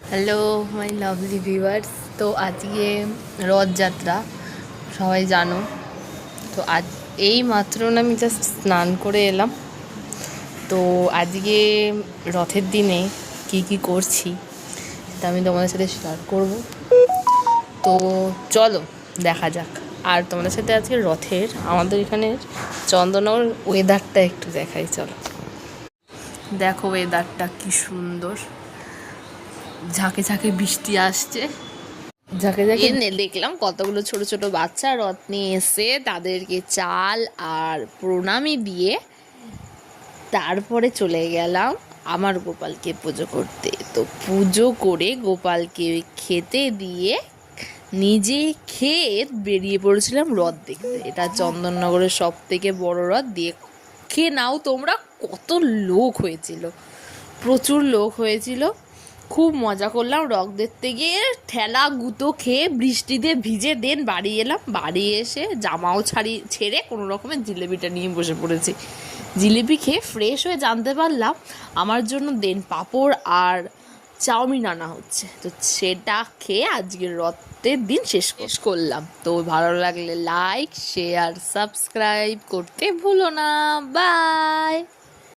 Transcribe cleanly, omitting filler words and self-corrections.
Hello my lovely viewers. তো আজকে রথযাত্রা, সবাই জানো। তো আজ এই মাত্র না আমি জাস্ট স্নান করে এলাম। তো আজকে রথের দিনে কি কি করছি সেটা আমি তোমাদের সাথে শেয়ার করব। তো চলো দেখা যাক। আর তোমাদের সাথে আজকে রথের আমাদের এখানের চন্দননগর ওয়েদারটা একটু দেখাই। চলো দেখো ওয়েদারটা কি সুন্দর, ঝাঁকে ঝাঁকে বৃষ্টি আসছে। ঝাঁকে ঝাঁকে দেখলাম কতগুলো ছোট ছোট বাচ্চা রথ নিয়ে এসে তাদেরকে চাল আর প্রণামী দিয়ে তারপরে চলে গেলাম আমার গোপালকে পুজো করতে। তো পুজো করে গোপালকে খেতে দিয়ে নিজে খেয়ে বেরিয়ে পড়েছিলাম রথ দেখতে। এটা চন্দননগরের সব থেকে বড় রথ। দেখে নাও তোমরা কত লোক হয়েছিল, প্রচুর লোক হয়েছিল। খুব মজা করলাম রথ দেখতে গিয়ে। ঠেলা গুঁতো খেয়ে বৃষ্টিতে ভিজে দেন বাড়ি এলাম। বাড়ি এসে জামাও ছেড়ে কোনো রকমের জিলেপিটা নিয়ে বসে পড়েছি। জিলিপি খেয়ে ফ্রেশ হয়ে জানতে পারলাম আমার জন্য দেন পাঁপড় আর চাউমিন আনা হচ্ছে। তো সেটা খেয়ে আজকের রথের দিন শেষ করলাম। তো ভালো লাগলে লাইক, শেয়ার, সাবস্ক্রাইব করতে ভুলো না। বাই।